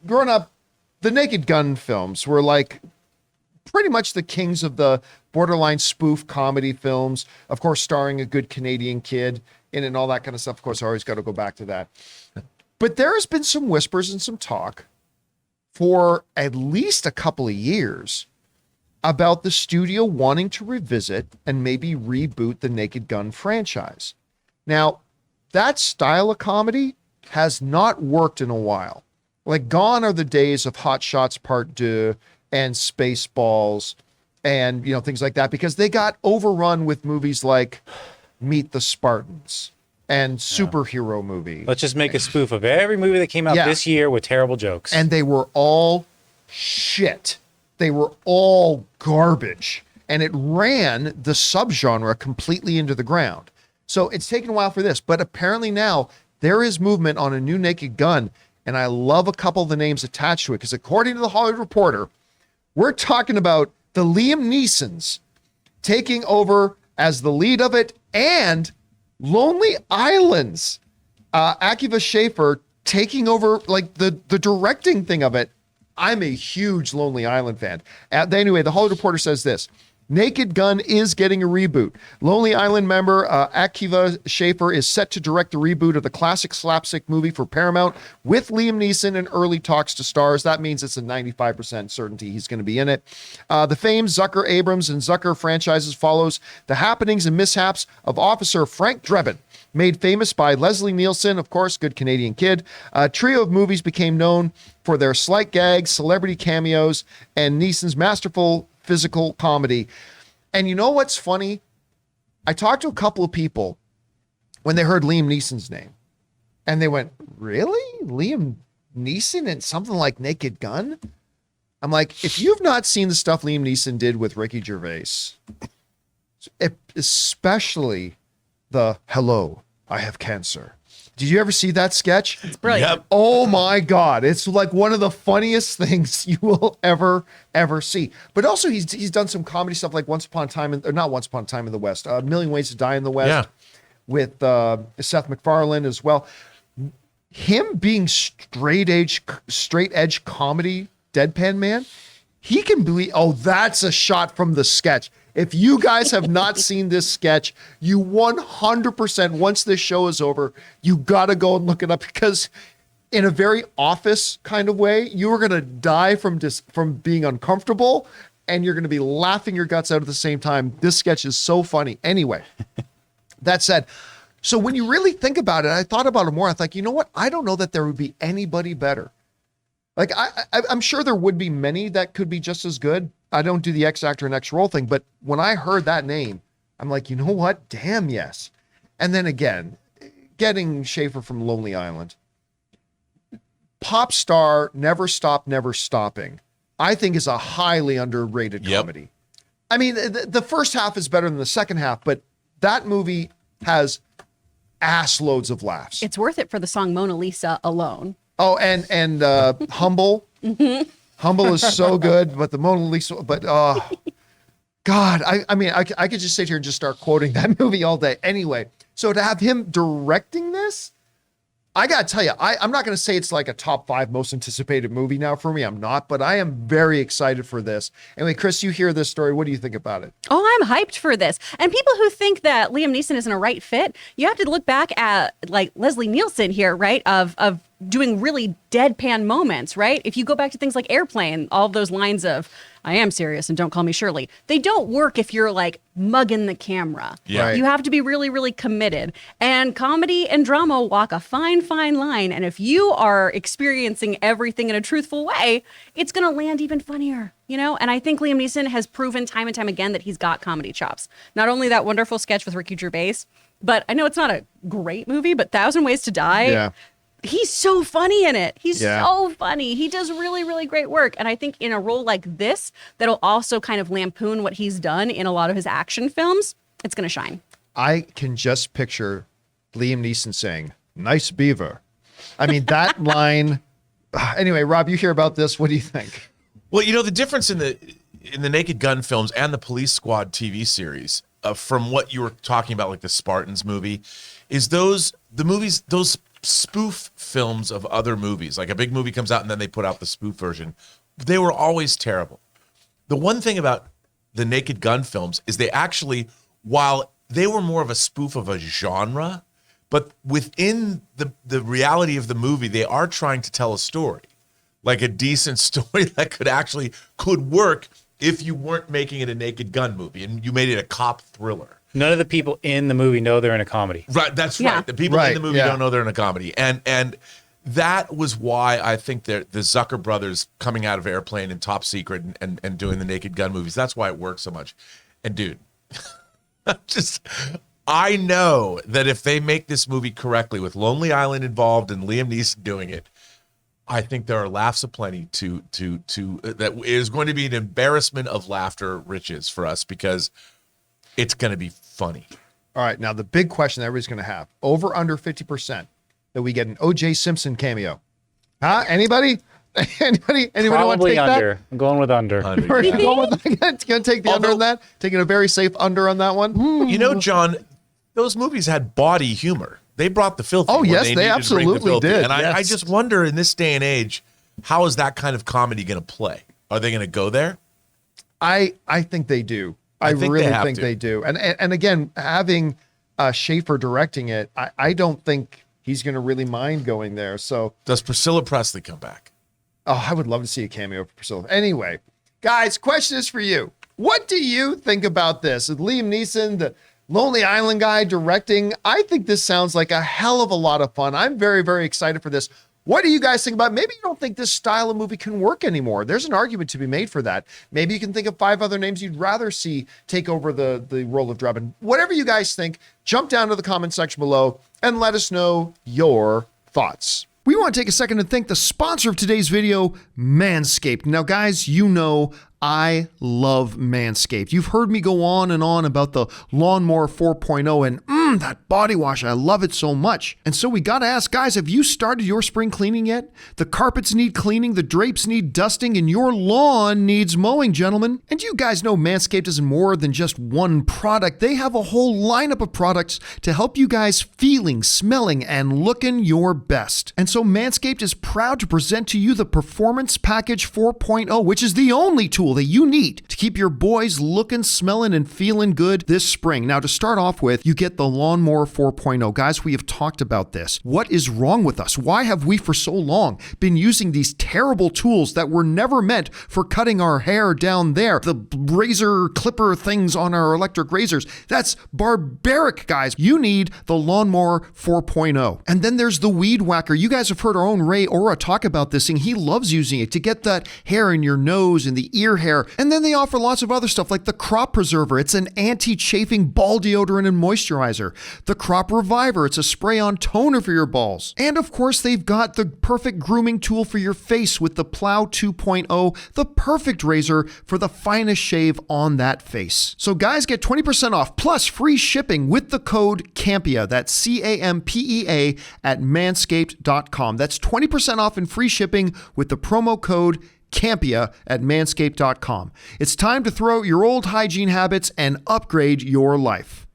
growing up, the Naked Gun films were like pretty much the kings of the borderline spoof comedy films, of course, starring a good Canadian kid in it and all that kind of stuff. Of course, I always got to go back to that. But there has been some whispers and some talk for at least a couple of years about the studio wanting to revisit and maybe reboot the Naked Gun franchise. Now, that style of comedy has not worked in a while. Like, gone are the days of Hot Shots Part 2 and Spaceballs and, things like that, because they got overrun with movies like Meet the Spartans and superhero movie. Let's just make a spoof of every movie that came out this year with terrible jokes. And they were all shit. They were all garbage. And it ran the subgenre completely into the ground. So it's taken a while for this. But apparently now there is movement on a new Naked Gun. And I love a couple of the names attached to it. Because according to the Hollywood Reporter, we're talking about the Liam Neesons taking over as the lead of it, and Lonely Island's Akiva Schaffer taking over like the directing thing of it. I'm a huge Lonely Island fan. Anyway, the Hollywood Reporter says this: Naked Gun is getting a reboot. Lonely Island member Akiva Schaffer is set to direct the reboot of the classic slapstick movie for Paramount with Liam Neeson in early talks to stars. That means it's a 95% certainty he's going to be in it. The famed Zucker Abrams and Zucker franchises follows the happenings and mishaps of Officer Frank Drebin, made famous by Leslie Nielsen, of course, good Canadian kid. A trio of movies became known for their slight gags, celebrity cameos, and Neeson's masterful physical comedy. And you know what's funny? I talked to a couple of people when they heard Liam Neeson's name, and they went, "Really? Liam Neeson in something like Naked Gun?" I'm like, if you've not seen the stuff Liam Neeson did with Ricky Gervais, especially the "Hello, I have cancer." Did you ever see that sketch? It's brilliant. Yep. Oh my God. It's like one of the funniest things you will ever see. But also he's done some comedy stuff like Once Upon a Time in, or not Once Upon a Time in the West, A Million Ways to Die in the West with Seth MacFarlane as well. Him being straight edge comedy, deadpan man, he can be, that's a shot from the sketch. If you guys have not seen this sketch, you 100%, once this show is over, you got to go and look it up, because in a very Office kind of way, you are going to die from being uncomfortable, and you're going to be laughing your guts out at the same time. This sketch is so funny. Anyway, that said, so when you really think about it, I thought about it more. I thought, you know what? I don't know that there would be anybody better. Like, I'm sure there would be many that could be just as good. I don't do the X actor and X role thing, but when I heard that name, I'm like, you know what? Damn, yes. And then again, getting Schaffer from Lonely Island, pop star, never stop, never stopping, I think is a highly underrated comedy. I mean, the first half is better than the second half, but that movie has ass loads of laughs. It's worth it for the song Mona Lisa alone. Oh, and Humble. Mm-hmm. Humble is so good, but the Mona Lisa, but God, I mean, I could just sit here and just start quoting that movie all day. Anyway, so to have him directing this, I got to tell you, I'm not going to say it's like a top 5 most anticipated movie now for me. I'm not, but I am very excited for this. Anyway, Chris, you hear this story. What do you think about it? Oh, I'm hyped for this. And people who think that Liam Neeson isn't a right fit, you have to look back at like Leslie Nielsen here, right? Of doing really deadpan moments, right? If you go back to things like Airplane, all of those lines of, "I am serious and don't call me Shirley," they don't work if you're like mugging the camera. Yeah. Right. You have to be really, really committed. And comedy and drama walk a fine, fine line. And if you are experiencing everything in a truthful way, it's going to land even funnier, you know? And I think Liam Neeson has proven time and time again that he's got comedy chops. Not only that wonderful sketch with Ricky Gervais, but I know it's not a great movie, but 1,000 Ways to Die. Yeah. He's so funny in it. He's so funny. He does really, really great work. And I think in a role like this, that'll also kind of lampoon what he's done in a lot of his action films, it's going to shine. I can just picture Liam Neeson saying, "Nice beaver." I mean, that line. Anyway, Rob, you hear about this. What do you think? Well, you know, the difference in the Naked Gun films and the Police Squad TV series, from what you were talking about, like the Spartans movie, is those spoof films of other movies. Like a big movie comes out and then they put out the spoof version. They were always terrible. The one thing about the Naked Gun films is they actually, while they were more of a spoof of a genre, but within the reality of the movie, they are trying to tell a story, like a decent story that could work if you weren't making it a Naked Gun movie and you made it a cop thriller. None of the people in the movie know they're in a comedy. Right, that's right. The people in the movie don't know they're in a comedy. And that was why I think the Zucker brothers coming out of Airplane and Top Secret and doing the Naked Gun movies, that's why it works so much. And dude, I know that if they make this movie correctly with Lonely Island involved and Liam Neeson doing it, I think there are laughs aplenty to that is going to be an embarrassment of laughter riches for us because it's going to be funny. All right, now the big question that everybody's going to have, over under 50% that we get an O.J. Simpson cameo. Huh? Anybody want to Probably take under. that? I'm going with under. Are you going to take the under on that? Taking a very safe under on that one? You know, John, those movies had body humor. They brought the filthy. Oh, yes, they they needed to bring the absolutely filthy. did. And I just wonder in this day and age, how is that kind of comedy going to play? Are they going to go there? I think they do. I really think they do. And again, having Schaefer directing it, I don't think he's going to really mind going there. So does Priscilla Presley come back? Oh, I would love to see a cameo for Priscilla. Anyway, guys, question is for you. What do you think about this? With Liam Neeson, the Lonely Island guy directing, I think this sounds like a hell of a lot of fun. I'm very, very excited for this. What do you guys think about it? Maybe you don't think this style of movie can work anymore. There's an argument to be made for that. Maybe you can think of 5 other names you'd rather see take over the role of Drebin. Whatever you guys think, jump down to the comment section below and let us know your thoughts. We want to take a second to thank the sponsor of today's video, MANSCAPED. Now, guys, you know I love MANSCAPED. You've heard me go on and on about the Lawnmower 4.0 and that body wash. I love it so much. And so we got to ask, guys, have you started your spring cleaning yet? The carpets need cleaning, the drapes need dusting, and your lawn needs mowing, gentlemen. And you guys know Manscaped is more than just one product. They have a whole lineup of products to help you guys feeling, smelling, and looking your best. And so Manscaped is proud to present to you the Performance Package 4.0, which is the only tool that you need to keep your boys looking, smelling, and feeling good this spring. Now, to start off with, you get the Lawnmower 4.0. Guys, we have talked about this. What is wrong with us? Why have we for so long been using these terrible tools that were never meant for cutting our hair down there? The razor clipper things on our electric razors. That's barbaric, guys. You need the Lawnmower 4.0. And then there's the Weed Whacker. You guys have heard our own Ray Ora talk about this thing. He loves using it to get that hair in your nose and the ear hair. And then they offer lots of other stuff like the Crop Preserver. It's an anti-chafing ball deodorant and moisturizer. The Crop Reviver. It's a spray-on toner for your balls. And of course, they've got the perfect grooming tool for your face with the Plow 2.0, the perfect razor for the finest shave on that face. So guys, get 20% off plus free shipping with the code CAMPEA. That's CAMPEA at manscaped.com. That's 20% off and free shipping with the promo code Campea at manscaped.com. It's time to throw out your old hygiene habits and upgrade your life.